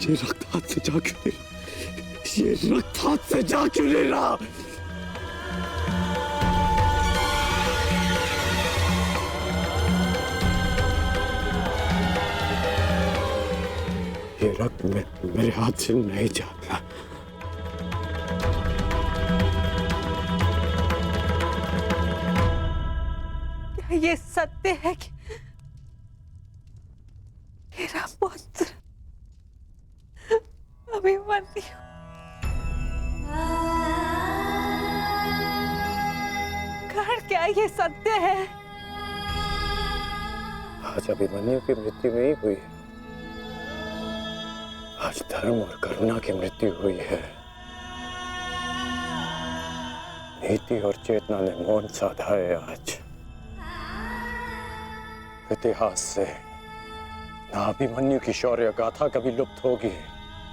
ये रक्त हाथ से जा क्यों नहीं रहा? ये रक्त हाथ से जा क्यों नहीं रहा? ये रक्त मेरे हाथ से नहीं जा रहा। क्या ये सत्य है कि मेरा पुत्र अभिमन्यु कर्ण, क्या ये सत्य है? आज अभिमन्यु की मृत्यु नहीं हुई है, आज धर्म और करुणा की मृत्यु हुई है। नीति और चेतना ने मौन साधा है। आज इतिहास से ना अभिमन्यु की शौर्य गाथा कभी लुप्त होगी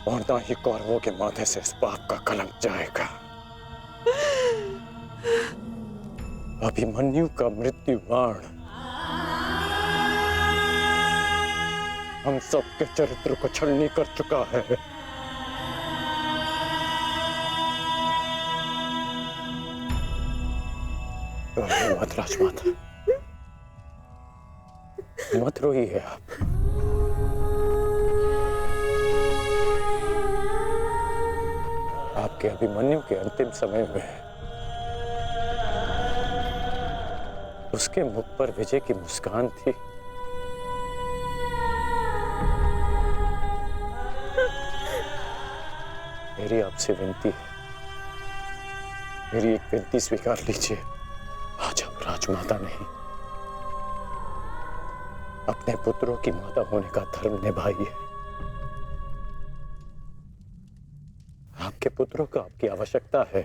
और ना ही कौरवों के माथे से इस पाप का कलंक जाएगा। अभिमन्यु का मृत्यु बाण हम सबके चरित्र को छलनी कर चुका है। मत राजमाता, मत रोइए आप। आपके अभिमन्यु के अंतिम समय में उसके मुख पर विजय की मुस्कान थी। मेरी आपसे विनती है, मेरी एक विनती स्वीकार लीजिए। आज आप राजमाता नहीं, अपने पुत्रों की माता होने का धर्म निभाइए। आपके पुत्रों को आपकी आवश्यकता है।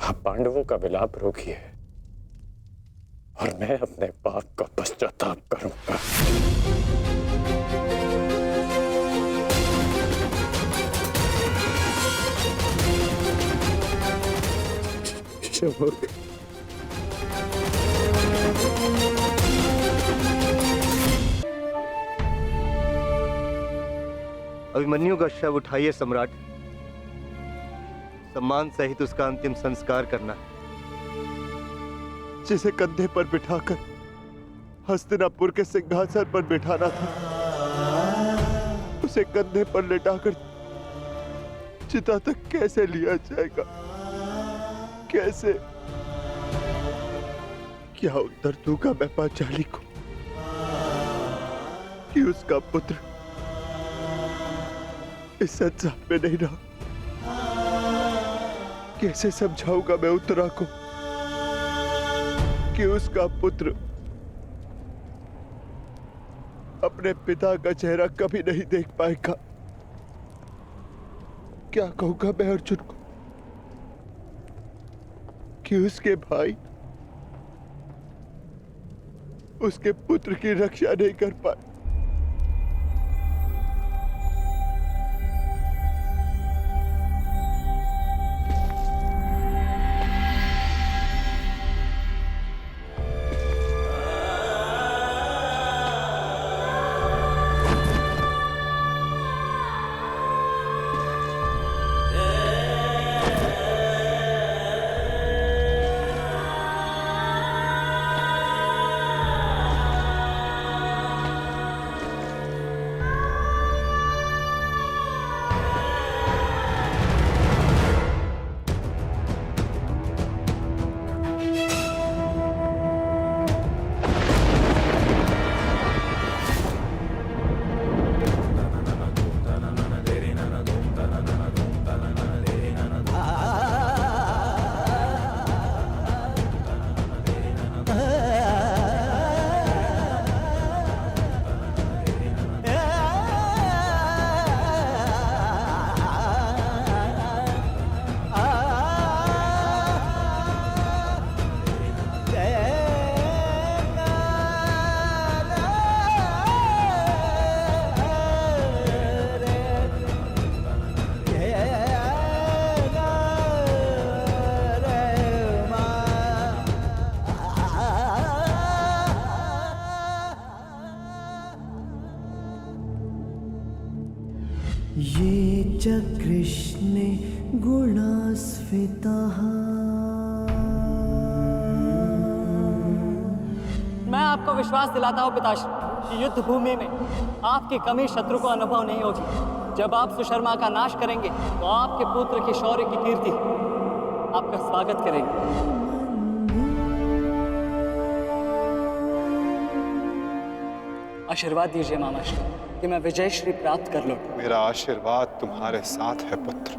आप पांडवों का विलाप रोकिए और मैं अपने पाप का पश्चाताप करूंगा। अभिमन्यु का शव उठाइए सम्राट, सम्मान सहित उसका अंतिम संस्कार करना। जिसे कंधे पर बिठाकर हस्तिनापुर के सिंहासन पर बिठाना था, उसे कंधे पर लेटाकर चिता तक कैसे लिया जाएगा? कैसे? क्या उत्तर दूंगा मैं पांचाली को कि उसका पुत्र इस संसार में नहीं रहा? कैसे समझाऊंगा मैं उत्तरा को कि उसका पुत्र अपने पिता का चेहरा कभी नहीं देख पाएगा? क्या कहूंगा मैं अर्जुन को कि उसके भाई उसके पुत्र की रक्षा नहीं कर पाए? च कृष्णे गुणास्फितः। मैं आपको विश्वास दिलाता हूँ पिताश्री कि युद्ध भूमि में आपकी कमी शत्रु को अनुभव नहीं होगी। जब आप सुशर्मा का नाश करेंगे तो आपके पुत्र के शौर्य की कीर्ति आपका स्वागत करेंगे। आशीर्वाद दीजिए मामाश्री कि मैं विजयश्री प्राप्त कर लूं। मेरा आशीर्वाद तुम्हारे साथ है पुत्र।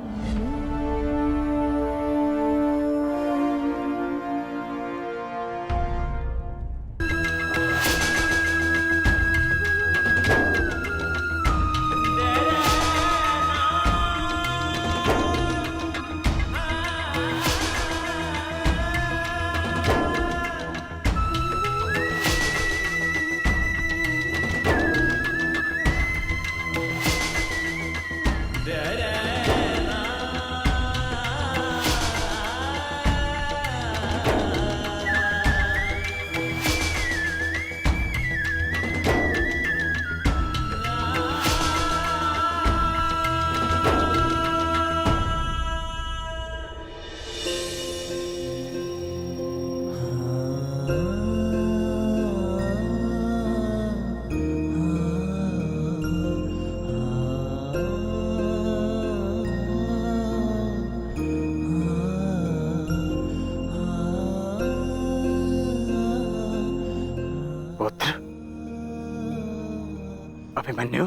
अभिमन्यु,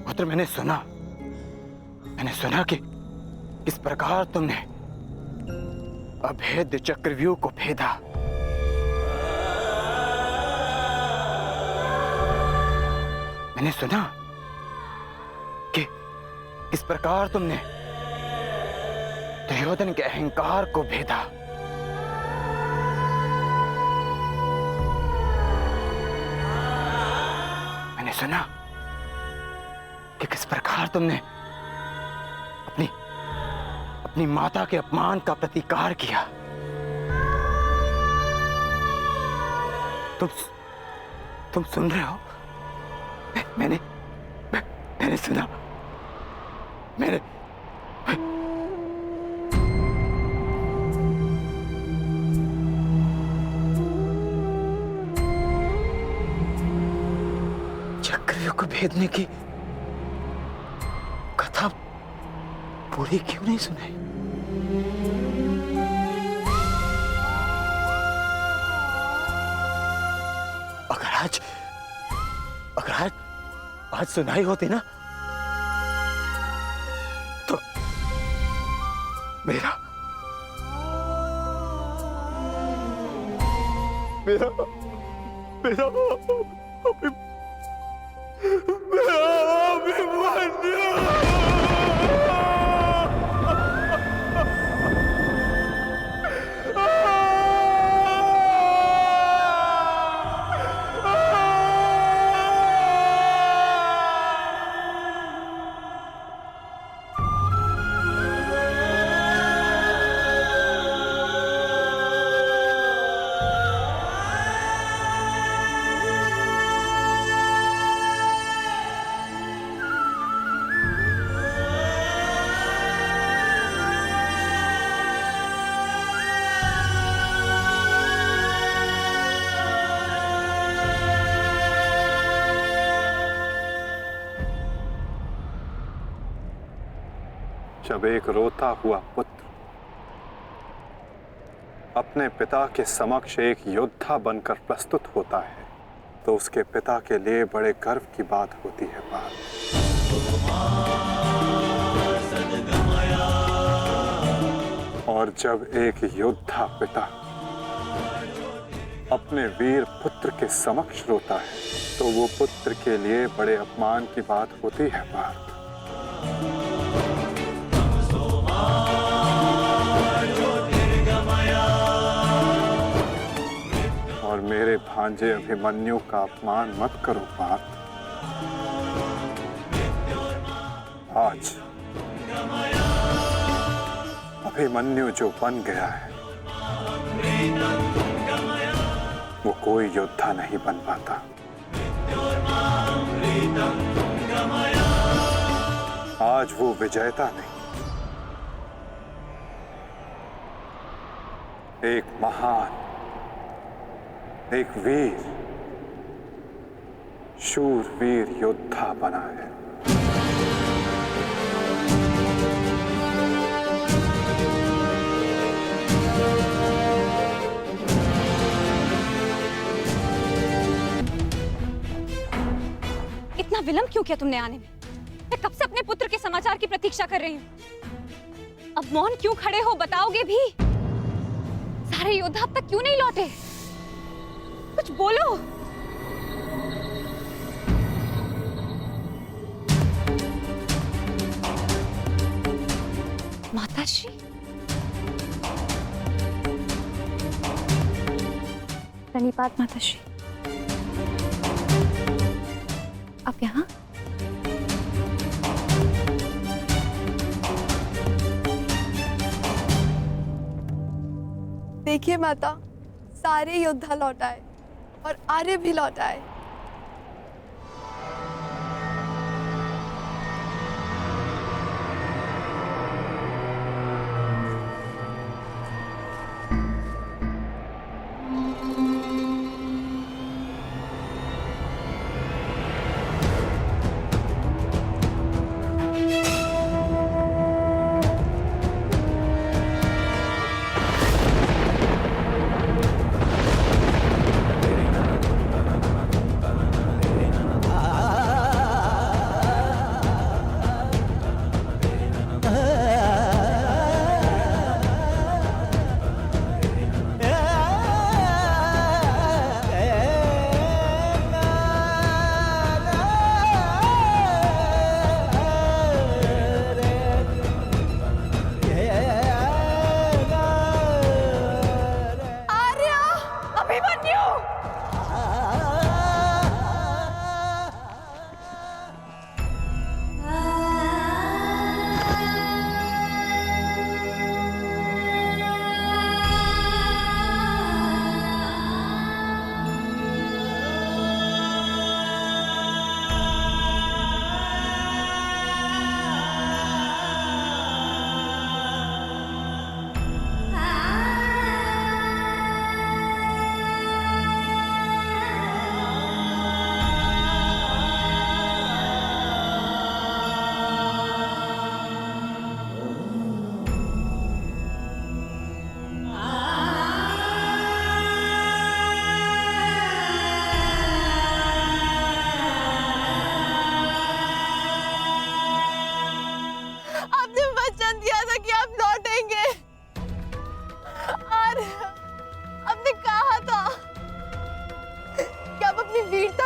पुत्र मैंने सुना कि किस प्रकार तुमने अभेद्य चक्रव्यूह को भेदा। मैंने सुना कि किस प्रकार तुमने दुर्योधन के अहंकार को भेदा। मैंने सुना कि किस प्रकार तुमने अपनी माता के अपमान का प्रतिकार किया। तुम सुन रहे हो? मैंने सुना। मैंने चक्रव्यूह को भेदने की कथा पूरी क्यों नहीं सुनाई? अगर आज सुनाई होती ना तो मेरा जब एक रोता हुआ पुत्र अपने पिता के समक्ष एक योद्धा बनकर प्रस्तुत होता है तो उसके पिता के लिए बड़े गर्व की बात होती है। और जब एक योद्धा पिता अपने वीर पुत्र के समक्ष रोता है तो वो पुत्र के लिए बड़े अपमान की बात होती है। और मेरे भांजे अभिमन्यु का अपमान मत करो पार्थ। आज अभिमन्यु जो बन गया है वो कोई योद्धा नहीं बन पाता। आज वो विजेता नहीं, एक महान, एक वीर, शूरवीर योद्धा बना है। इतना विलंब क्यों किया तुमने आने में? मैं कब से अपने पुत्र के समाचार की प्रतीक्षा कर रही हूँ। अब मौन क्यों खड़े हो, बताओगे भी? सारे योद्धा अब तक क्यों नहीं लौटे? कुछ बोलो। माताश्री, प्रणिपात माताश्री। आप यहाँ? देखिए माता, सारे योद्धा लौट आए और आर्य भी लौट आए।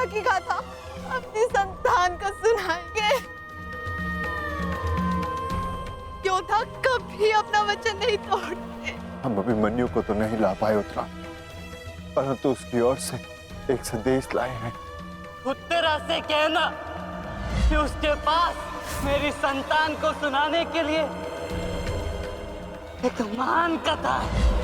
की गाथा अपनी संतान को सुनाएंगे। योद्धा कभी अपना वचन नहीं तोड़ते। हम अभिमन्यु को तो नहीं ला पाए उत्तरा, परंतु उसकी ओर से एक संदेश लाए हैं। उत्तरा से कहना कि उसके पास मेरी संतान को सुनाने के लिए एक महान कथा है।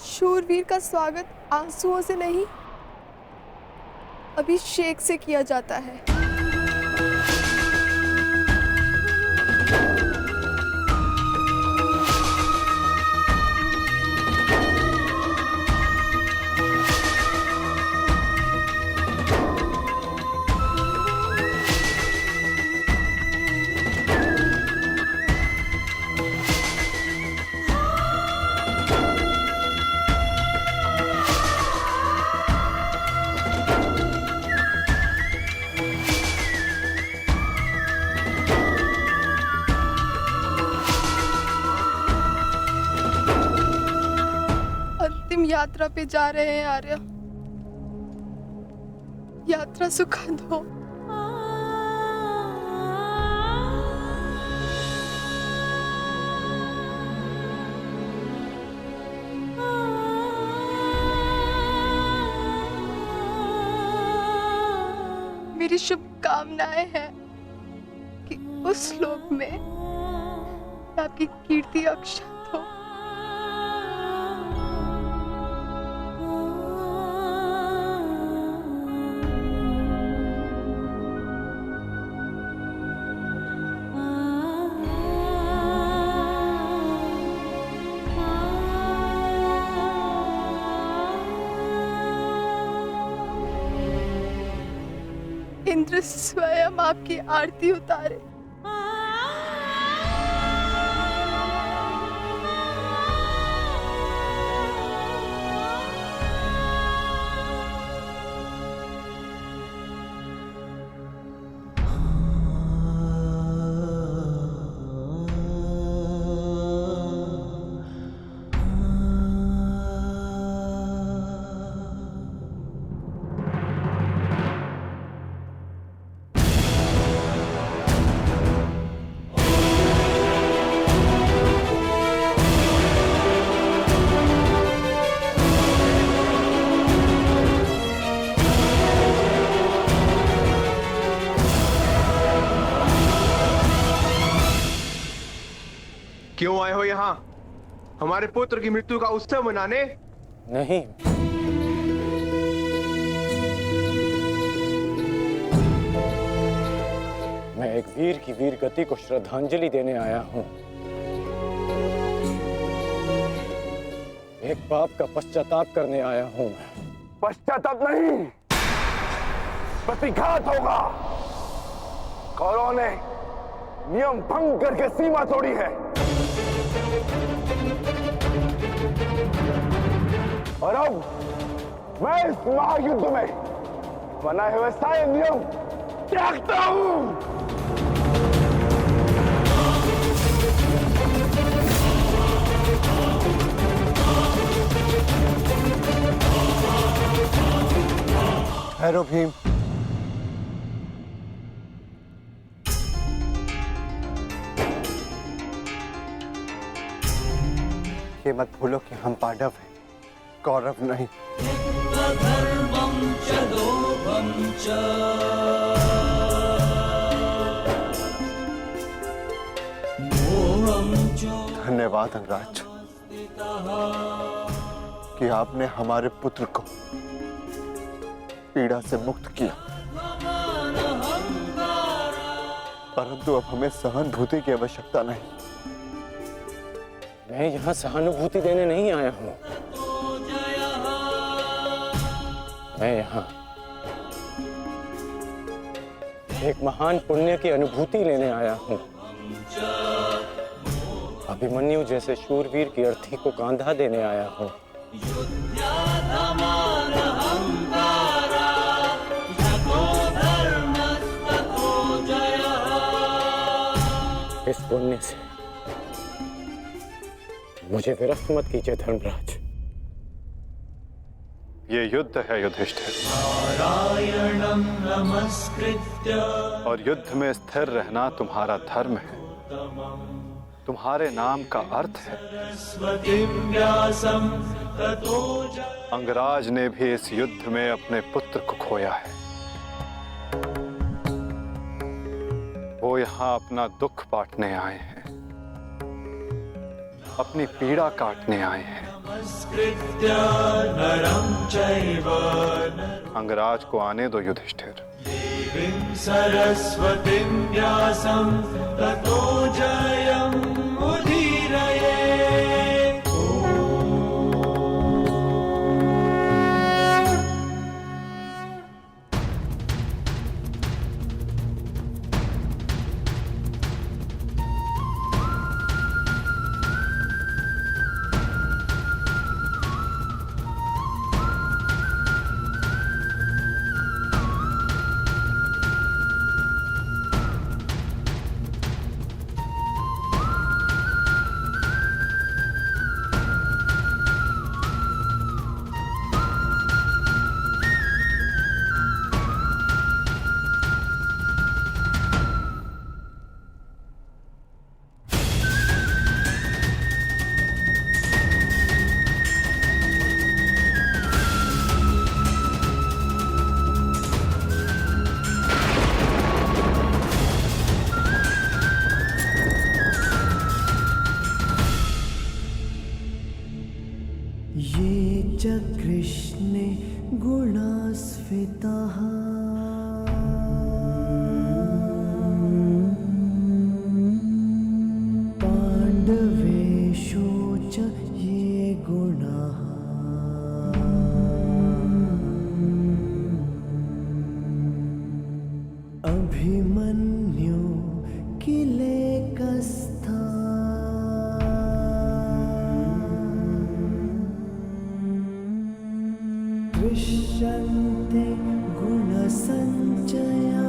शूरवीर का स्वागत आंसुओं से नहीं, अभिषेक से किया जाता है। अंतिम यात्रा पे जा रहे हैं आर्य, यात्रा सुखद हो। मेरी शुभकामनाएं हैं कि उस लोक में आपकी कीर्ति अक्षत हो। इंद्र स्वयं आपकी आरती उतारे। क्यों आए हो यहाँ? हमारे पुत्र की मृत्यु का उत्सव मनाने? नहीं, मैं एक वीर की वीर गति को श्रद्धांजलि देने आया हूं। एक पाप का पश्चाताप करने आया हूं मैं। पश्चाताप नहीं, प्रतिघात होगा। कौरवों ने नियम भंग करके सीमा तोड़ी है और अब मैं इस महायुद्ध में बनाए हुए सारे नियम त्यागता हूं। ठहरो भीम। ये मत भूलो कि हम पांडव हैं, कौरव नहीं। धन्यवाद अंगराज कि आपने हमारे पुत्र को पीड़ा से मुक्त किया, परंतु अब हमें सहानुभूति की आवश्यकता नहीं। मैं यहाँ सहानुभूति देने नहीं आया हूँ। मैं यहाँ एक महान पुण्य की अनुभूति लेने आया हूँ। अभिमन्यु जैसे शूरवीर की अर्थी को कांधा देने आया हूँ। इस पुण्य से मुझे विरक्त मत कीजिए धर्मराज। ये युद्ध है युधिष्ठिर, और युद्ध में स्थिर रहना तुम्हारा धर्म है, तुम्हारे नाम का अर्थ है। अंगराज ने भी इस युद्ध में अपने पुत्र को खोया है। वो यहाँ अपना दुख बांटने आए हैं, अपनी पीड़ा काटने आए हैं। अंगराज को आने दो युधिष्ठिर। सरस्वतीं व्यासं ततो जयम् उदीरये। कृष्णे गुणास्फिताः पाण्डवेषु च ये गुणाः अभिमन्यु किलेकस्था दृश्यन्ते गुणसञ्चयः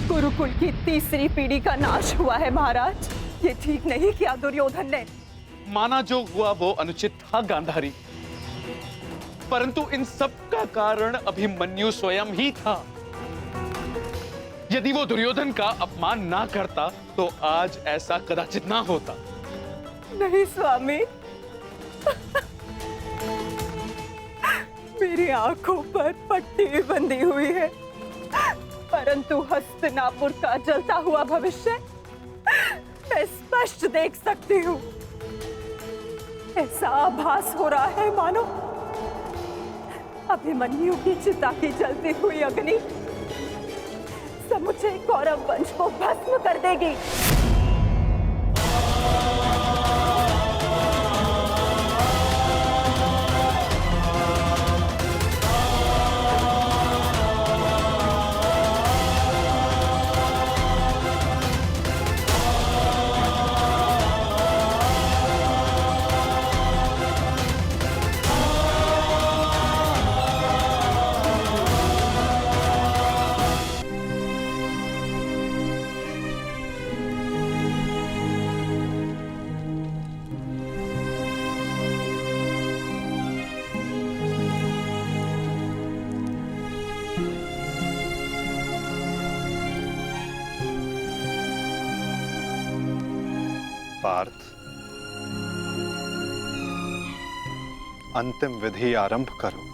गुरुकुल की तीसरी पीढ़ी का नाश हुआ है महाराज। ये ठीक नहीं किया दुर्योधन ने। माना जो हुआ वो अनुचित था गांधारी, परंतु इन सब का कारण अभिमन्यु स्वयं ही था। यदि वो दुर्योधन का अपमान ना करता तो आज ऐसा कदाचित ना होता। नहीं स्वामी, मेरी आंखों पर पट्टी बंधी हुई है, परंतु हस्तिनापुर का जलता हुआ भविष्य मैं स्पष्ट देख सकती हूँ। ऐसा आभास हो रहा है मानो अभिमन्यु की चिता की जलती हुई अग्नि समुचे कौरव वंश को भस्म कर देगी। पार्थ, अंतिम विधि आरंभ करो।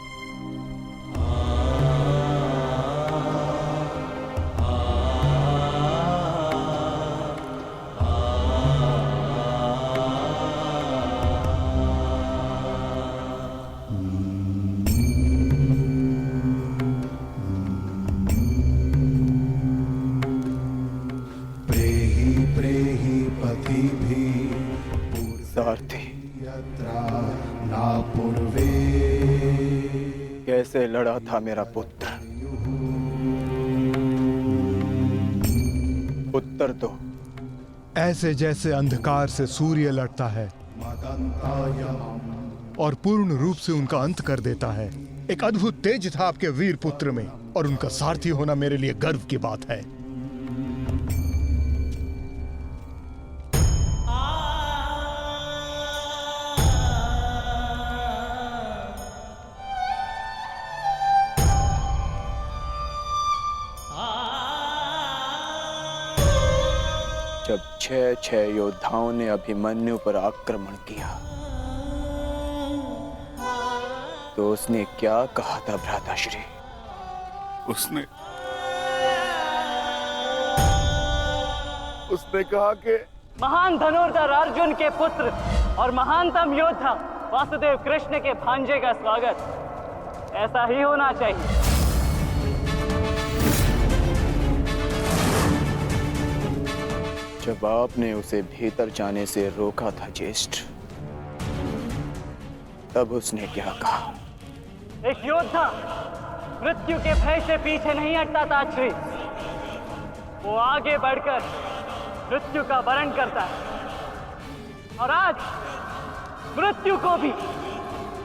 सारथी, कैसे लड़ा था मेरा पुत्र? उत्तर दो। ऐसे जैसे अंधकार से सूर्य लड़ता है और पूर्ण रूप से उनका अंत कर देता है। एक अद्भुत तेज था आपके वीर पुत्र में और उनका सारथी होना मेरे लिए गर्व की बात है। जब 6 योद्धाओं ने अभिमन्यु पर आक्रमण किया तो उसने क्या कहा था भ्राताश्री? उसने कहा कि महान धनुर्धर अर्जुन के पुत्र और महानतम योद्धा वासुदेव कृष्ण के भांजे का स्वागत ऐसा ही होना चाहिए। जब आपने उसे भीतर जाने से रोका था ज्येष्ठ, तब उसने क्या कहा? एक योद्धा मृत्यु के भय से पीछे नहीं हटता ताक्षरी। वो आगे बढ़कर मृत्यु का वरण करता है, और आज मृत्यु को भी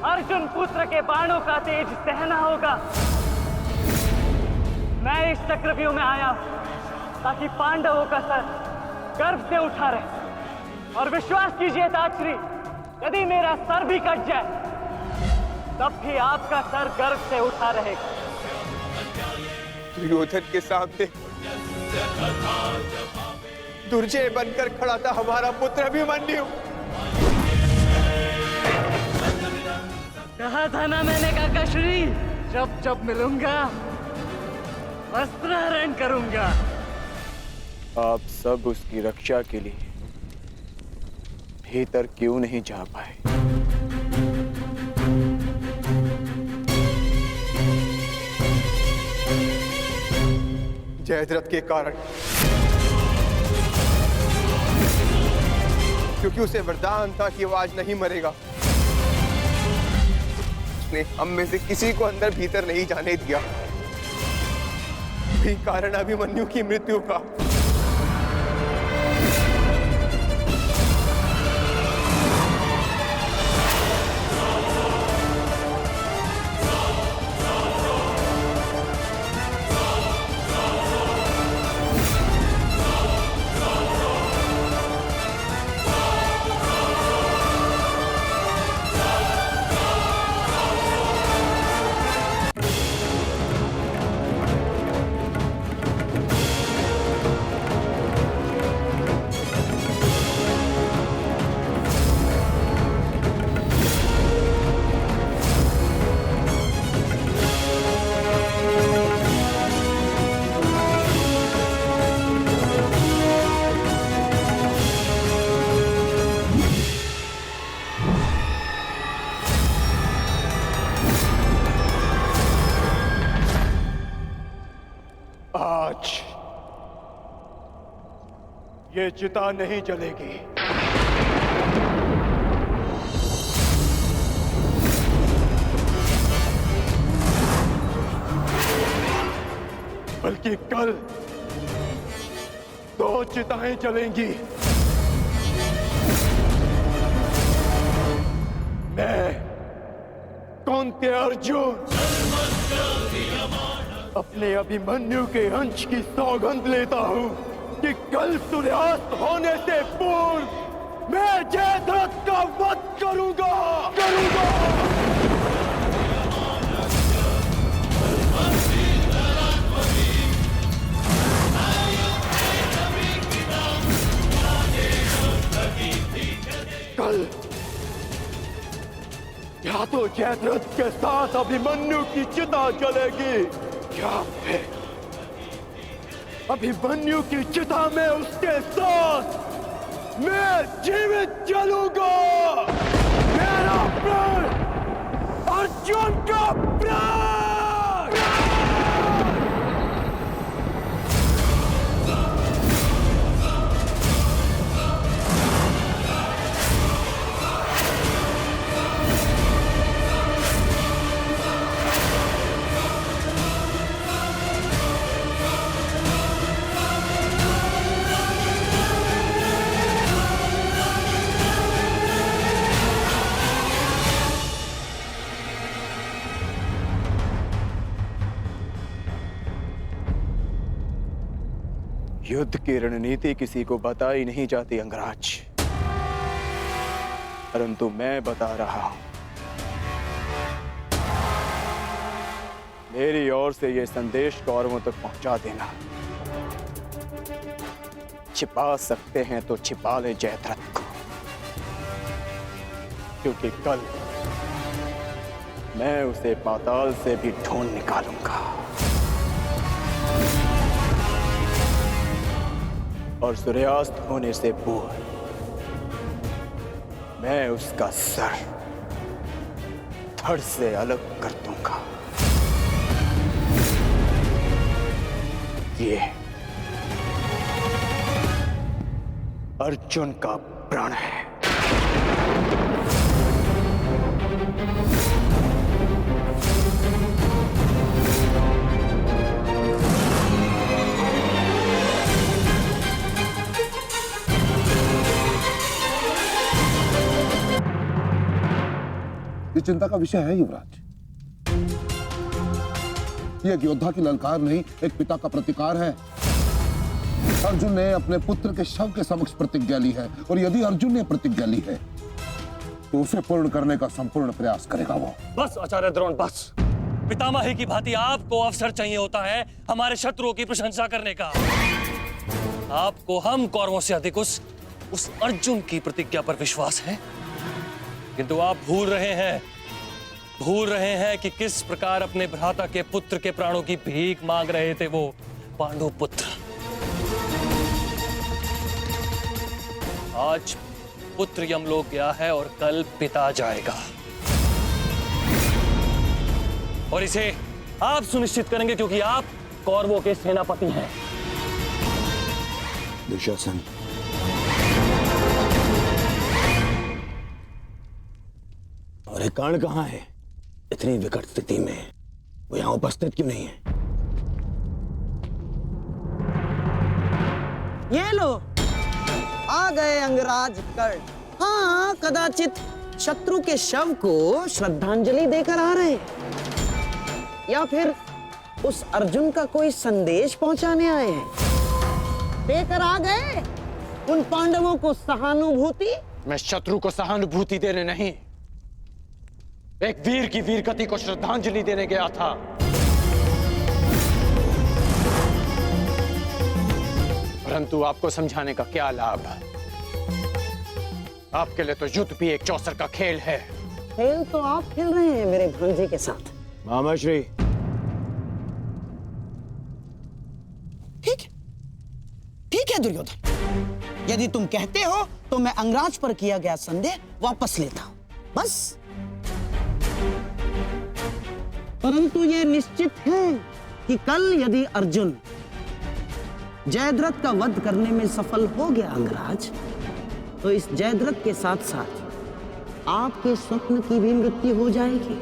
अर्जुन पुत्र के बाणों का तेज सहना होगा। मैं इस चक्रव्यूह में आया हूं ताकि पांडवों का सर गर्व से उठा रहे, और विश्वास कीजिए ताजश्री, यदि मेरा सर भी कट जाए तब भी आपका सर गर्व से उठा रहेगा। दुर्योधन के सामने दुर्जय बनकर खड़ा था हमारा पुत्र अभिमन्यु। कहा था ना मैंने काकाश्री, जब जब मिलूंगा वस्त्रहरण करूंगा। आप सब उसकी रक्षा के लिए भीतर क्यों नहीं जा पाए? जयद्रथ के कारण, क्योंकि उसे वरदान था कि वो आज नहीं मरेगा। उसने हम में से किसी को अंदर भीतर नहीं जाने दिया, यही कारण अभिमन्यु की मृत्यु का। आज ये चिता नहीं जलेगी। बल्कि कल 2 चिताएं जलेंगी। मैं कौन्तेय अर्जुन अपने अभिमन्यु के अंश की सौगंध लेता हूं कि कल सूर्यास्त होने से पूर्व मैं जयद्रथ का वध करूंगा। कल या तो जयद्रथ के साथ अभिमन्यु की चिता जलेगी, या फिर अभिमन्यु की चिता में उसके साथ मैं जीवित जलूंगा। मेरा प्राण अर्जुन का प्राण। युद्ध की रणनीति किसी को बताई नहीं जाती अंगराज, परंतु मैं बता रहा हूं। मेरी ओर से यह संदेश कौरवों तक पहुंचा देना। छिपा सकते हैं तो छिपा ले जयद्रथ को, क्योंकि कल मैं उसे पाताल से भी ढूंढ निकालूंगा और सूर्यास्त होने से पूर्व मैं उसका सर धड़ से अलग कर दूंगा। ये अर्जुन का प्रण है। ये चिंता का विषय है युवराज। ये एक योद्धा की ललकार नहीं, एक पिता का प्रतिकार है। अर्जुन ने अपने पुत्र के शव के समक्ष प्रतिज्ञा ली है, और यदि अर्जुन ने प्रतिज्ञा ली है तो उसे पूर्ण करने का संपूर्ण प्रयास करेगा वो। बस आचार्य द्रोण, बस। पितामही की भांति आपको अवसर चाहिए होता है हमारे शत्रुओं की प्रशंसा करने का। आपको हम कौरवों से अधिक उस अर्जुन की प्रतिज्ञा पर विश्वास है, किंतु आप भूल रहे हैं कि किस प्रकार अपने भ्राता के पुत्र के प्राणों की भीख मांग रहे थे वो पांडु पुत्र। आज पुत्र यमलोक गया है और कल पिता जाएगा, और इसे आप सुनिश्चित करेंगे क्योंकि आप कौरवों के सेनापति हैं। दुशासन, और एक कर्ण कहां है? इतनी विकट स्थिति में वो यहां उपस्थित क्यों नहीं है? ये लो, आ गए अंगराज कर्ण। हाँ, कदाचित शत्रु के शव को श्रद्धांजलि देकर आ रहे, या फिर उस अर्जुन का कोई संदेश पहुंचाने आए हैं। देकर आ गए उन पांडवों को सहानुभूति। मैं शत्रु को सहानुभूति देने नहीं, एक वीर की वीरगति को श्रद्धांजलि देने गया था। परंतु आपको समझाने का क्या लाभ? आपके लिए तो युद्ध भी एक चौसर का खेल है। खेल तो आप खेल रहे हैं मेरे भांजे के साथ। मामाश्री, ठीक है दुर्योधन, यदि तुम कहते हो तो मैं अंगराज पर किया गया संदेह वापस लेता हूं, बस। परंतु यह निश्चित है कि कल यदि अर्जुन जयद्रथ का वध करने में सफल हो गया अंगराज, तो इस जयद्रथ के साथ साथ आपके स्वप्न की भी मृत्यु हो जाएगी।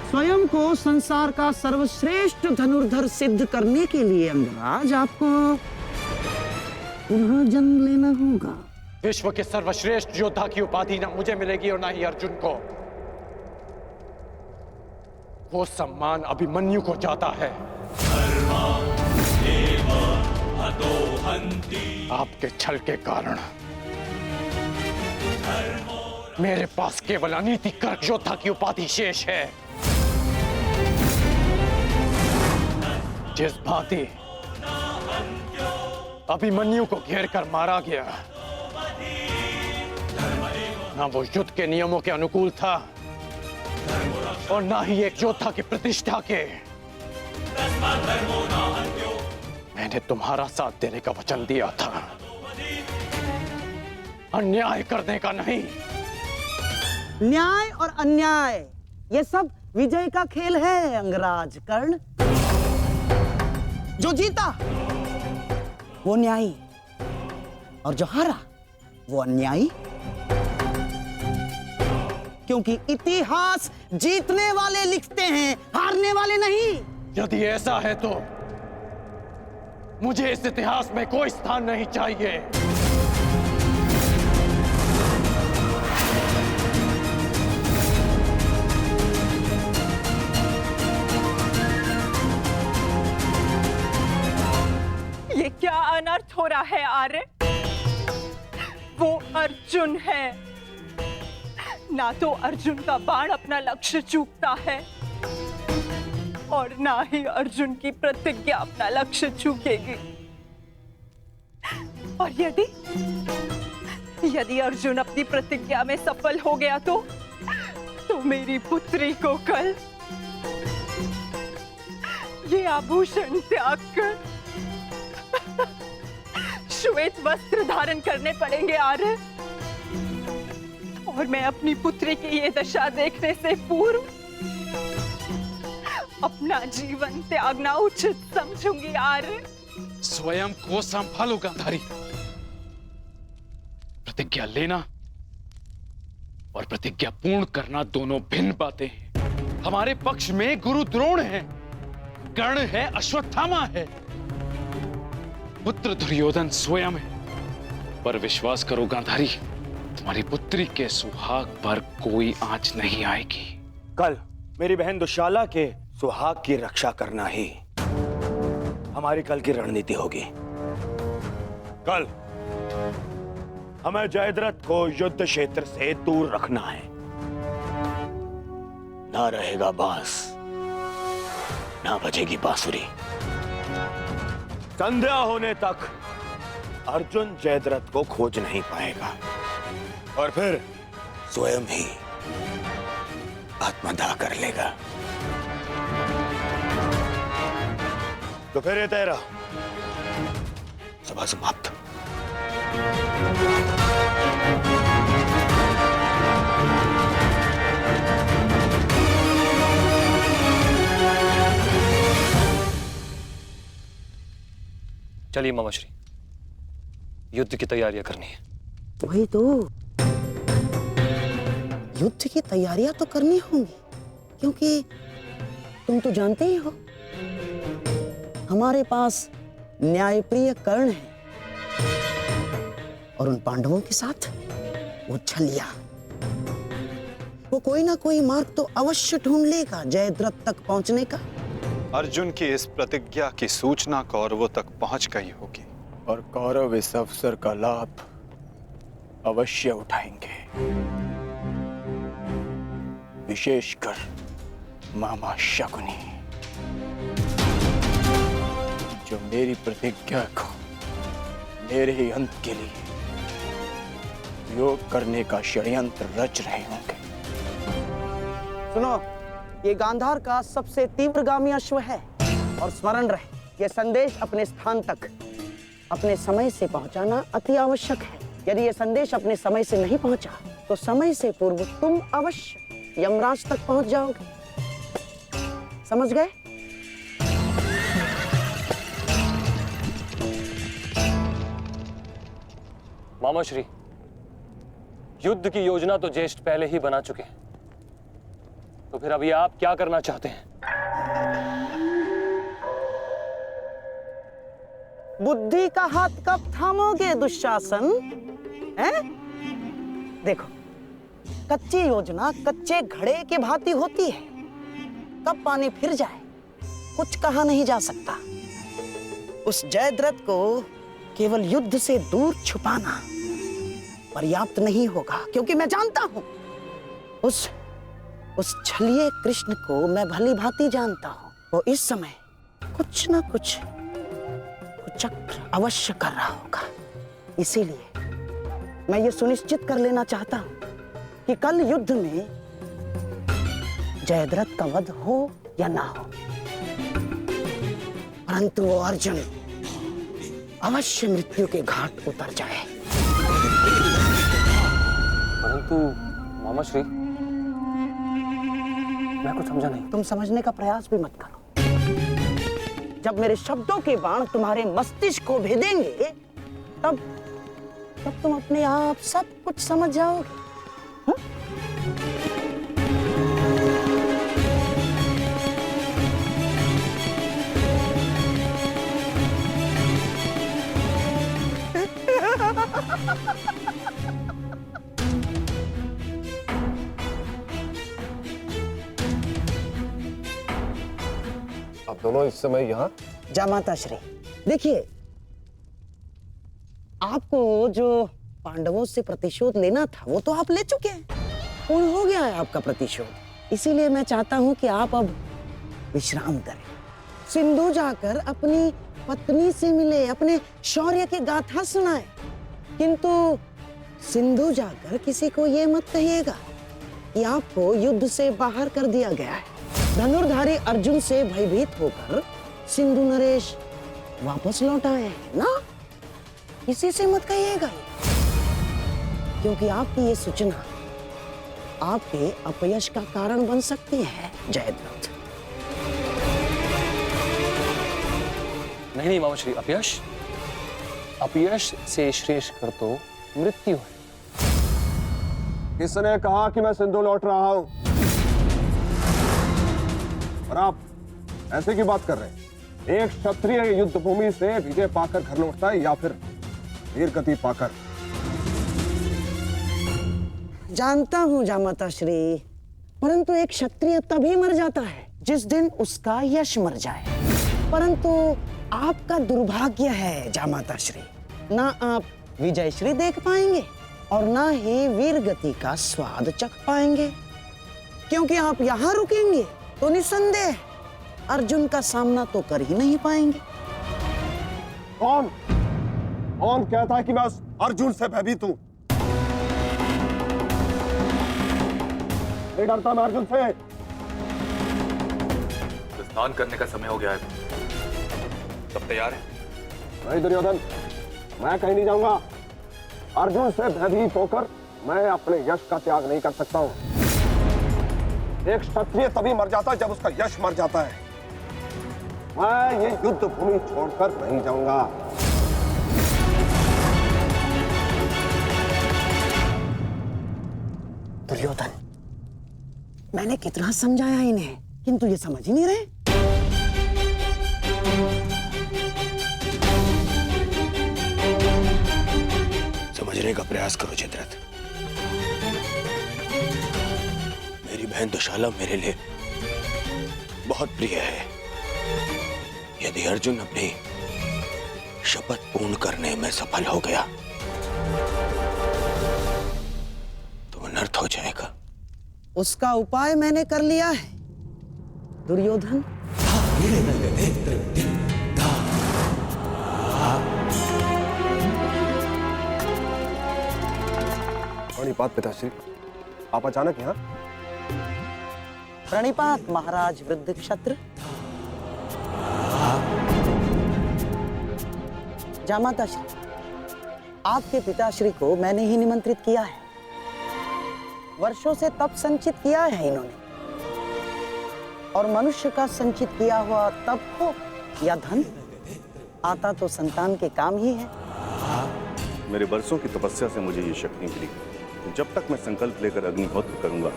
स्वयं को संसार का सर्वश्रेष्ठ धनुर्धर सिद्ध करने के लिए अंगराज आपको पुनः जन्म लेना होगा। विश्व के सर्वश्रेष्ठ योद्धा की उपाधि ना मुझे मिलेगी और ना ही अर्जुन को। वो सम्मान अभिमन्यु को जाता है। आपके छल के कारण मेरे पास केवल अनीतिकर योद्धा की उपाधि शेष है। जिस भांति अभिमन्यु को घेर कर मारा गया, ना वो युद्ध के नियमों के अनुकूल था और ना ही एक योद्धा की प्रतिष्ठा के। मैंने तुम्हारा साथ देने का वचन दिया था, अन्याय करने का नहीं। न्याय और अन्याय ये सब विजय का खेल है अंगराज कर्ण। जो जीता वो न्यायी और जो हारा वो अन्यायी, क्योंकि इतिहास जीतने वाले लिखते हैं, हारने वाले नहीं। यदि ऐसा है तो मुझे इस इतिहास में कोई स्थान नहीं चाहिए। ये क्या अनर्थ हो रहा है आर्य? वो अर्जुन है, ना तो अर्जुन का बाण अपना लक्ष्य चूकता है और ना ही अर्जुन की प्रतिज्ञा अपना लक्ष्य चूकेगी। और यदि अर्जुन अपनी प्रतिज्ञा में सफल हो गया तो मेरी पुत्री को कल ये आभूषण त्याग कर श्वेत वस्त्र धारण करने पड़ेंगे आर्य। और मैं अपनी पुत्री की ये दशा देखने से पूर्व अपना जीवन त्यागना उचित समझूंगी आर्य। स्वयं को संभालो गांधारी। प्रतिज्ञा लेना और प्रतिज्ञा पूर्ण करना दोनों भिन्न बातें हैं। हमारे पक्ष में गुरु द्रोण है, कर्ण है, अश्वत्थामा है, पुत्र दुर्योधन स्वयं है। पर विश्वास करो गांधारी, तुम्हारी पुत्री के सुहाग पर कोई आंच नहीं आएगी। कल मेरी बहन दुशाला के सुहाग की रक्षा करना ही हमारी कल की रणनीति होगी। कल हमें जयद्रथ को युद्ध क्षेत्र से दूर रखना है। ना रहेगा बांस, ना बजेगी बांसुरी। संध्या होने तक अर्जुन जयद्रथ को खोज नहीं पाएगा और फिर स्वयं ही आत्मदाह कर लेगा। तो फिर ये तेरा सभा समाप्त। चलिए मामाश्री, युद्ध की तैयारियां करनी है। वही तो, युद्ध की तैयारियां तो करनी होंगी, क्योंकि तुम तो जानते ही हो हमारे पास न्यायप्रिय कर्ण है और उन पांडवों के साथ वो छलिया। वो कोई ना कोई मार्ग तो अवश्य ढूंढ लेगा जयद्रथ तक पहुंचने का। अर्जुन की इस प्रतिज्ञा की सूचना कौरवों तक पहुंच गई होगी और कौरव इस अवसर का लाभ अवश्य उठाएंगे, विशेषकर मामा शकुनी, जो मेरी प्रतिज्ञा को मेरे ही अंत के लिए योग करने का षड्यंत्र रच रहे होंगे। सुनो, ये गांधार का सबसे तीव्रगामी अश्व है और स्मरण रहे, ये संदेश अपने स्थान तक अपने समय से पहुंचाना अति आवश्यक है। यदि ये संदेश अपने समय से नहीं पहुंचा तो समय से पूर्व तुम अवश्य यमराज तक पहुंच जाओगे। समझ गए? मामाश्री, युद्ध की योजना तो ज्येष्ठ पहले ही बना चुके हैं, तो फिर अभी आप क्या करना चाहते हैं? बुद्धि का हाथ कब थामोगे दुशासन? हैं? देखो, कच्ची योजना कच्चे घड़े के भांति होती है, कब पानी फिर जाए कुछ कहा नहीं जा सकता। उस जयद्रथ को केवल युद्ध से दूर छुपाना पर्याप्त नहीं होगा, क्योंकि मैं जानता हूं उस छलिए कृष्ण को मैं भली भांति जानता हूं। वो इस समय कुछ ना कुछ कुचक्र अवश्य कर रहा होगा। इसीलिए मैं ये सुनिश्चित कर लेना चाहता हूं कि कल युद्ध में जयद्रथ का वध हो या ना हो, परंतु वो अर्जुन अवश्य मृत्यु के घाट उतर जाए। परंतु मामाश्री, मैं कुछ समझा नहीं। तुम समझने का प्रयास भी मत करो। जब मेरे शब्दों के बाण तुम्हारे मस्तिष्क को भेदेंगे तब तुम अपने आप सब कुछ समझ जाओगे। आप दोनों इस समय यहाँ? जामाता श्री, देखिए, आपको जो पांडवों से प्रतिशोध लेना था वो तो आप ले चुके हैं, पूर्ण हो गया है आपका प्रतिशोध। इसीलिए मैं चाहता हूं कि आप अब विश्राम करें, सिंधु जाकर अपनी पत्नी से मिले, अपने शौर्य की गाथा सुनाए। किंतु सिंधु जाकर किसी को ये मत कहिएगा कि आपको युद्ध से बाहर कर दिया गया है। धनुर्धारी अर्जुन से भयभीत होकर सिंधु नरेश वापस लौट आए हैं ना, किसी से मत कहिएगा, क्योंकि आपकी ये सूचना आपके अपयश का कारण बन सकती है जयद्रथ। नहीं मामाश्री, अपयश से श्रेष्ठ कर तो मृत्यु है। किसने कहा कि मैं सिंधु लौट रहा हूं? और आप ऐसे की बात कर रहे हैं? एक क्षत्रिय युद्ध भूमि से विजय पाकर घर लौटता है या फिर वीर गति पाकर? जानता हूँ जामाता श्री, परंतु एक क्षत्रिय तभी मर जाता है जिस दिन उसका यश मर जाए। परंतु आपका दुर्भाग्य है जामाता श्री, ना आप विजय श्री देख पाएंगे और ना ही वीर गति का स्वाद चख पाएंगे, क्योंकि आप यहाँ रुकेंगे तो निसंदेह अर्जुन का सामना तो कर ही नहीं पाएंगे। कौन कहता है कि मैं उस अर्जुन से भयभीत हूं? नहीं डरता मैं अर्जुन से। स्नान करने का समय हो गया है, सब तैयार है? नहीं दुर्योधन, मैं कहीं नहीं जाऊंगा। अर्जुन से भयभीत होकर मैं अपने यश का त्याग नहीं कर सकता हूं। एक क्षत्रिय तभी मर जाता है जब उसका यश मर जाता है। मैं ये युद्ध भूमि छोड़कर नहीं जाऊंगा। दुर्योधन, मैंने कितना समझाया इन्हें, किंतु ये समझ ही नहीं रहे। समझने का प्रयास करो जयद्रथ। मेरी बहन दुशाला मेरे लिए बहुत प्रिय है। यदि अर्जुन अपनी शपथ पूर्ण करने में सफल हो गया तो अनर्थ हो जाएगा। उसका उपाय मैंने कर लिया है दुर्योधन। प्रणिपात पिताश्री, आप अचानक यहाँ? प्रणिपात महाराज वृद्ध क्षत्र। जामाता श्री, आपके पिताश्री को मैंने ही निमंत्रित किया है। वर्षों से तप संचित किया है इन्होंने, और मनुष्य का संचित किया हुआ तप हो या धन, आता तो संतान के काम ही है। मेरे वर्षों की तपस्या से मुझे ये शक्ति मिली। जब तक मैं संकल्प लेकर अग्निहोत्र करूंगा,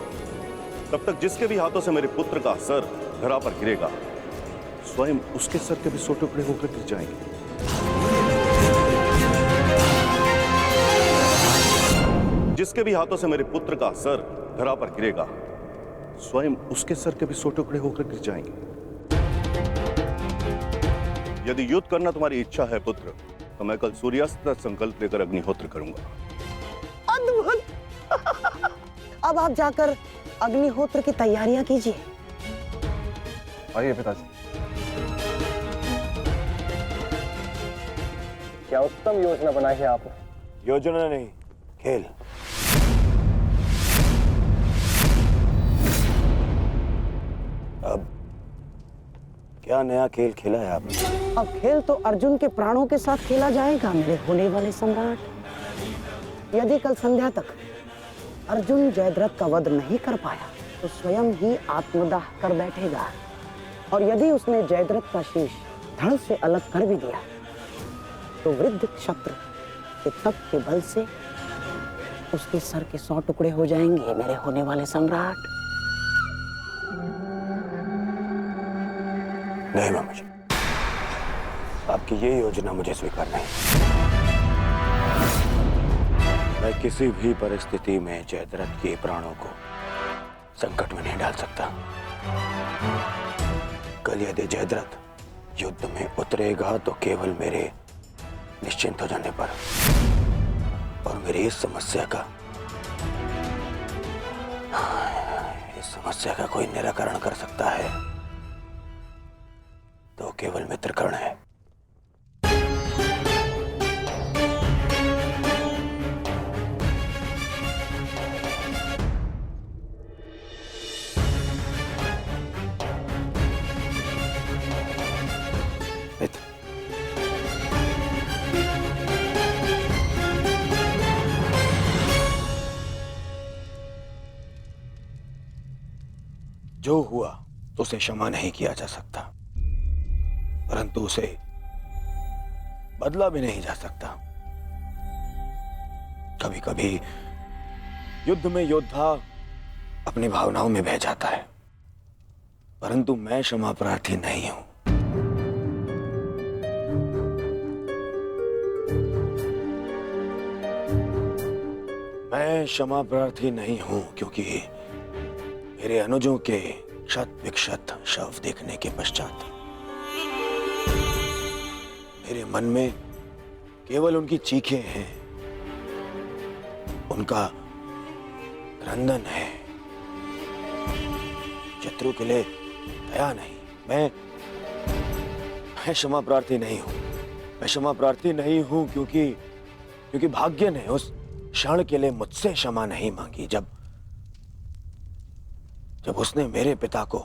तब तक जिसके भी हाथों से मेरे पुत्र का सर धरा पर गिरेगा, स्वयं उसके सर के भी 100 टुकड़े होकर गिर जाएंगे। जिसके भी हाथों से मेरे पुत्र का सर धरा पर गिरेगा, स्वयं उसके सर के भी 100 टुकड़े होकर गिर जाएंगे। यदि युद्ध करना तुम्हारी इच्छा है पुत्र, तो मैं कल सूर्यास्त तक संकल्प लेकर अग्निहोत्र करूंगा। अद्भुत! अब आप जाकर अग्निहोत्र की तैयारियां कीजिए। आइए पिताजी। क्या उत्तम योजना बनाई है आपने। योजना नहीं, खेल। अब क्या नया खेल खेला है आपने? अब खेल तो अर्जुन के प्राणों के साथ खेला जाएगा मेरे होने वाले सम्राट। यदि कल संध्या तक अर्जुन जयद्रथ का वध नहीं कर पाया तो स्वयं ही आत्मदाह कर बैठेगा, और यदि उसने जयद्रथ का शीश धड़ से अलग कर भी दिया तो वृद्ध क्षत्र के तप के बल से उसके सर के 100 टुकड़े हो जाएंगे मेरे होने वाले सम्राट। नहीं मामा जी, आपकी ये योजना मुझे स्वीकार नहीं। मैं किसी भी परिस्थिति में जयद्रथ के प्राणों को संकट में नहीं डाल सकता। कल यदि जयद्रथ युद्ध में उतरेगा तो केवल मेरे निश्चिंत हो जाने पर, और मेरी इस समस्या का कोई निराकरण कर सकता है तो केवल मित्रकर्ण है। मित्र, जो हुआ उसे क्षमा नहीं किया जा सकता, परंतु उसे बदला भी नहीं जा सकता। कभी कभी युद्ध में योद्धा अपनी भावनाओं में बह जाता है, परंतु मैं क्षमा प्रार्थी नहीं हूं। मैं मैं क्षमा प्रार्थी नहीं हूं क्योंकि मेरे अनुजों के क्षत विक्षत शव देखने के पश्चात मेरे मन में केवल उनकी चीखें हैं, उनका क्रंदन है। शत्रु के लिए दया नहीं। मैं क्षमा प्रार्थी नहीं हूं। मैं क्षमा प्रार्थी नहीं हूं क्योंकि भाग्य ने उस क्षण के लिए मुझसे क्षमा नहीं मांगी जब उसने मेरे पिता को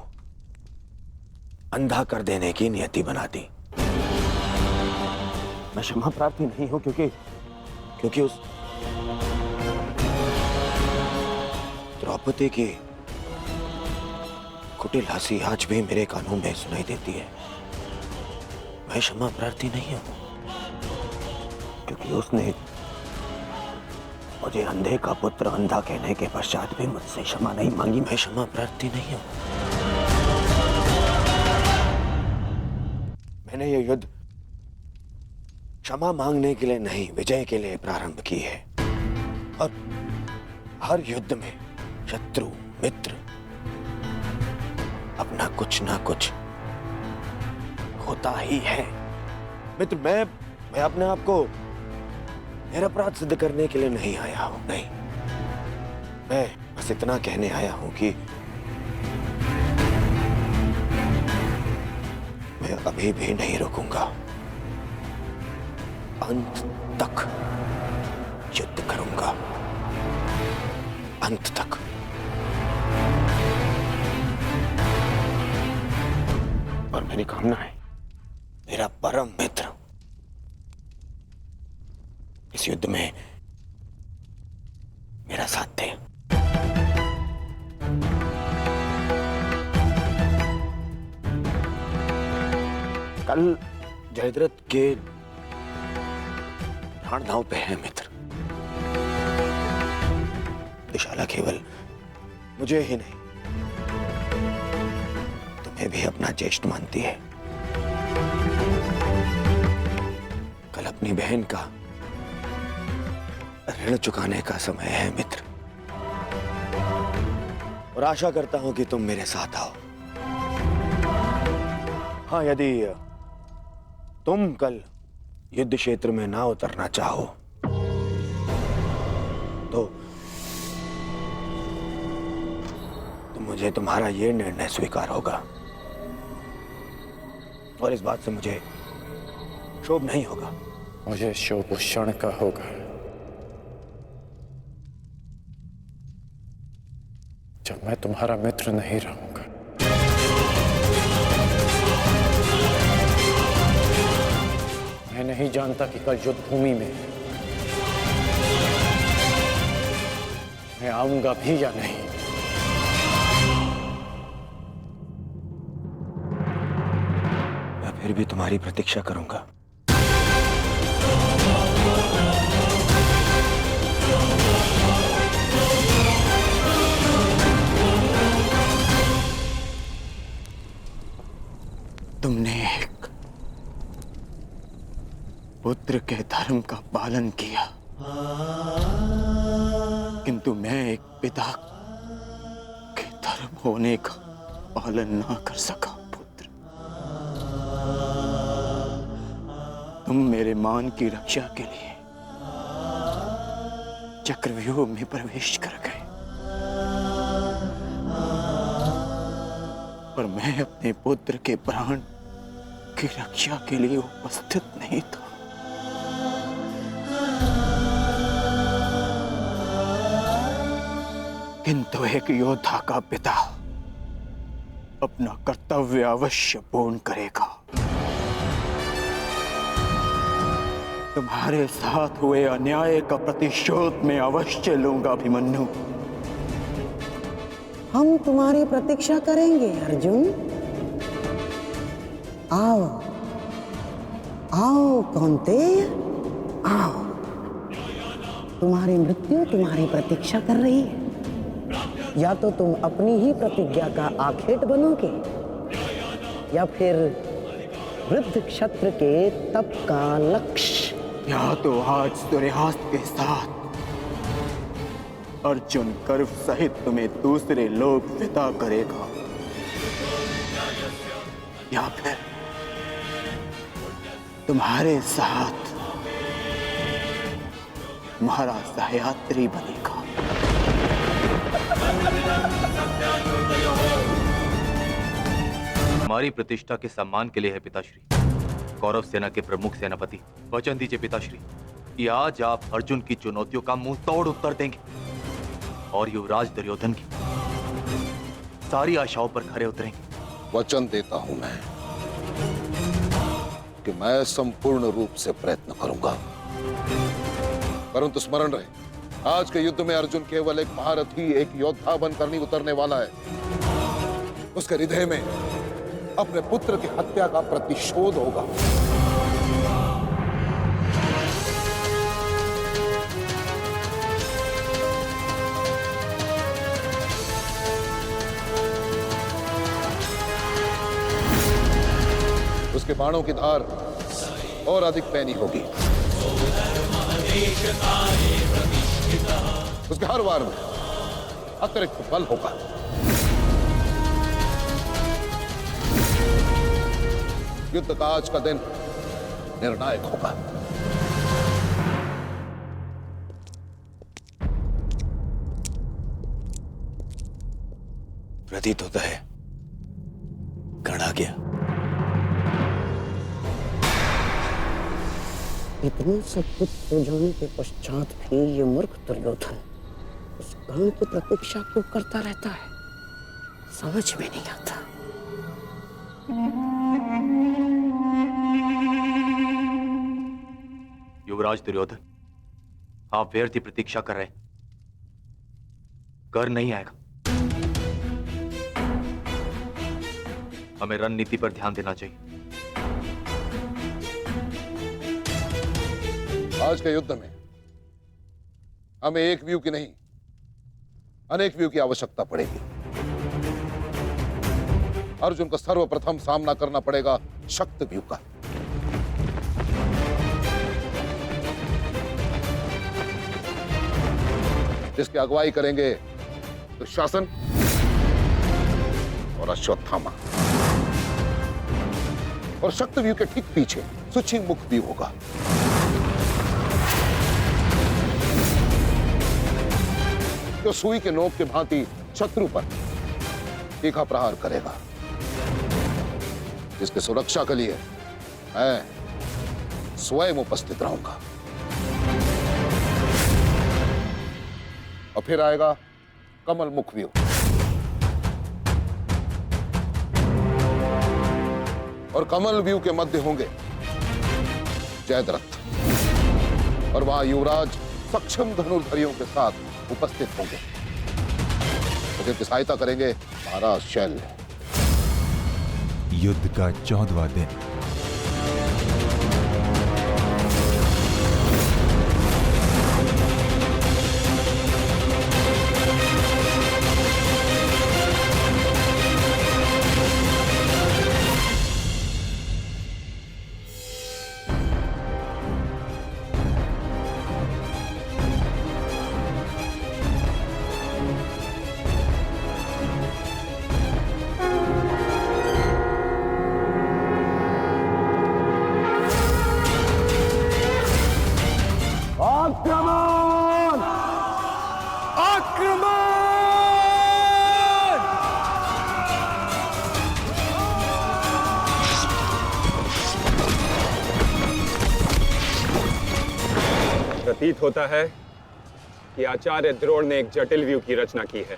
अंधा कर देने की नियति बना दी। मैं क्षमा प्रार्थी नहीं हूं क्योंकि उस द्रौपदी की कुटिल हंसी आज भी मेरे कानों में सुनाई देती है। मैं क्षमा प्रार्थी नहीं हूं क्योंकि उसने मुझे अंधे का पुत्र अंधा कहने के पश्चात भी मुझसे क्षमा नहीं मांगी। मैं क्षमा प्रार्थी नहीं हूं। मैंने ये युद्ध क्षमा मांगने के लिए नहीं, विजय के लिए प्रारंभ की है। और हर युद्ध में शत्रु मित्र अपना कुछ ना कुछ होता ही है। मित्र, मैं अपने आप को निरपराध सिद्ध करने के लिए नहीं आया हूं। नहीं, मैं बस इतना कहने आया हूं कि मैं अभी भी नहीं रुकूंगा। अंत तक युद्ध करूंगा, अंत तक। और मेरी कामना है मेरा परम मित्र इस युद्ध में मेरा साथ दे। कल जयद्रथ के प्राण दांव पे है मित्र। दुशाला केवल मुझे ही नहीं तुम्हें भी अपना ज्येष्ठ मानती है। कल अपनी बहन का ऋण चुकाने का समय है मित्र, और आशा करता हूं कि तुम मेरे साथ आओ। हाँ, यदि तुम कल युद्ध क्षेत्र में ना उतरना चाहो तो मुझे तुम्हारा यह निर्णय स्वीकार होगा, और इस बात से मुझे क्षोभ नहीं होगा। मुझे क्षोभ उस क्षण का होगा जब मैं तुम्हारा मित्र नहीं रहूंगा। मैं नहीं जानता कि कल युद्ध भूमि में मैं आऊंगा भी या नहीं। मैं फिर भी तुम्हारी प्रतीक्षा करूंगा। तुमने एक पुत्र के धर्म का पालन किया, किंतु मैं एक पिता के धर्म होने का पालन ना कर सका। पुत्र, तुम मेरे मान की रक्षा के लिए चक्रव्यूह में प्रवेश कर गए, पर मैं अपने पुत्र के प्राण की रक्षा के लिए उपस्थित नहीं था। किंतु एक योद्धा का पिता अपना कर्तव्य अवश्य पूर्ण करेगा। तुम्हारे साथ हुए अन्याय का प्रतिशोध मैं अवश्य लूंगा अभिमन्यु। हम तुम्हारी प्रतीक्षा करेंगे अर्जुन। आओ आओ कौन्तेय, आओ। तुम्हारी मृत्यु तुम्हारी प्रतीक्षा कर रही है। या तो तुम अपनी ही प्रतिज्ञा का आखेट बनोगे, या फिर वृद्ध क्षत्र के तप का लक्ष्य। या तो आज सूर्यास्त के साथ अर्जुन गर्व सहित तुम्हें दूसरे लोग विदा करेगा, या फिर तुम्हारे साथ महाराज सहयात्री बनेगा। हमारी प्रतिष्ठा के सम्मान के लिए है पिताश्री। कौरव सेना के प्रमुख सेनापति, वचन दीजिए पिताश्री कि आज आप अर्जुन की चुनौतियों का मुंह तोड़ उत्तर देंगे और युवराज दुर्योधन की सारी आशाओं पर खरे उतरेंगे। वचन देता हूं मैं कि मैं संपूर्ण रूप से प्रयत्न करूंगा, परंतु स्मरण रहे, आज के युद्ध में अर्जुन केवल एक महारथी, एक योद्धा बनकर नहीं उतरने वाला है। उसके हृदय में अपने पुत्र की हत्या का प्रतिशोध होगा। उसके बाणों की धार और अधिक पैनी होगी। उसके हर वार में अतिरिक्त बल होगा। युद्ध का आज का दिन निर्णायक होगा। प्रतीत होता है गण आ गया। इतने सब कुछ हो जाने के पश्चात भी ये मूर्ख दुर्योधन उस गण की प्रतीक्षा क्यों करता रहता है, समझ में नहीं आता। युवराज दुर्योधन, आप व्यर्थ ही प्रतीक्षा कर रहे हैं। कर नहीं आएगा। हमें रणनीति पर ध्यान देना चाहिए। आज के युद्ध में हमें एक व्यू की नहीं, अनेक व्यू की आवश्यकता पड़ेगी। अर्जुन को सर्वप्रथम सामना करना पड़ेगा शक्त व्यू का। जिसकी अगुवाई करेंगे दुशासन और अश्वत्थामा, और शक्त व्यू के ठीक पीछे सुचिंग मुख व्यू होगा। जो सुई के नोक के भांति शत्रु पर तीखा प्रहार करेगा। जिसकी सुरक्षा के लिए मैं स्वयं उपस्थित रहूंगा। और फिर आएगा कमल मुख व्यू, और कमल व्यू के मध्य होंगे जयद्रथ, और वहां युवराज सक्षम धनुर्धरियों के साथ उपस्थित होंगे। तो जिनकी सहायता करेंगे महाराज शैल्य। युद्ध का 14वां दिन। आक्रमण! आक्रमण! प्रतीत होता है कि आचार्य द्रोण ने एक जटिल व्यू की रचना की है,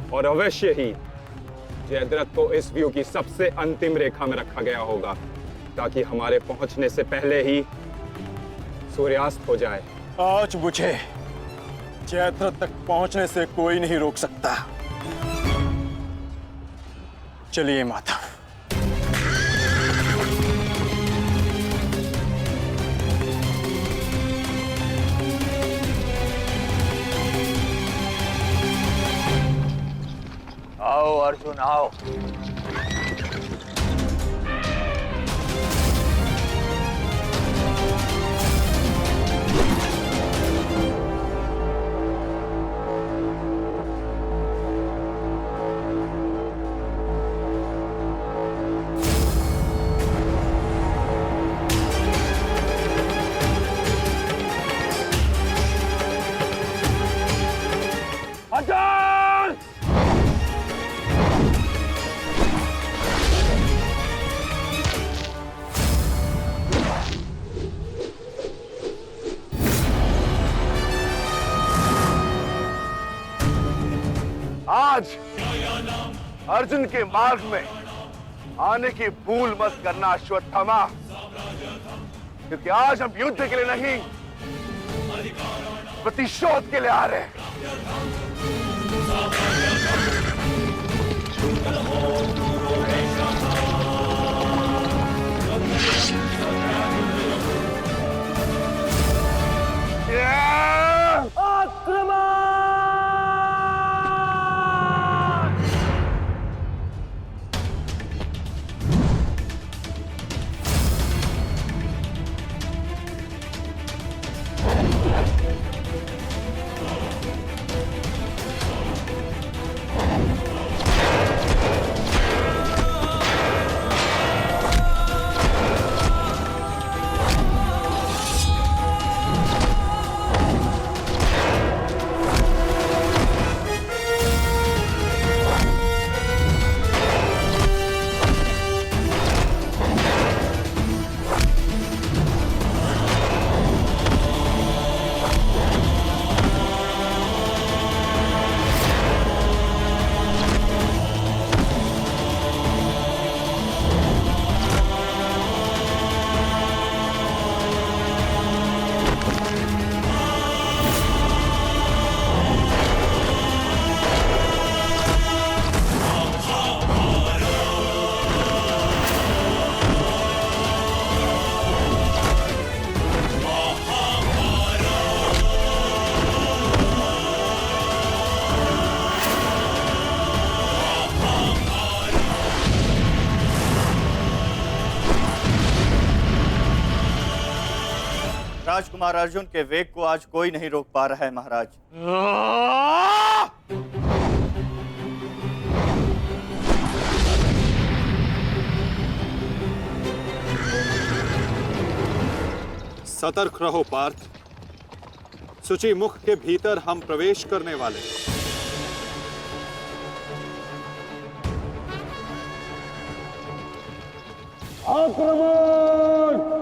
और अवश्य ही जयद्रथ को इस व्यू की सबसे अंतिम रेखा में रखा गया होगा, ताकि हमारे पहुंचने से पहले ही सूर्यास्त हो जाए। आज मुझे जयद्रथ तक पहुंचने से कोई नहीं रोक सकता। चलिए माता। आओ अर्जुन आओ। आज अर्जुन के मार्ग में आने की भूल मत करना अश्वत्थामा, क्योंकि आज हम युद्ध के लिए नहीं, प्रतिशोध के लिए आ रहे हैं। राजकुमार अर्जुन के वेग को आज कोई नहीं रोक पा रहा है महाराज। सतर्क रहो पार्थ, सूची मुख के भीतर हम प्रवेश करने वाले। आक्रमण!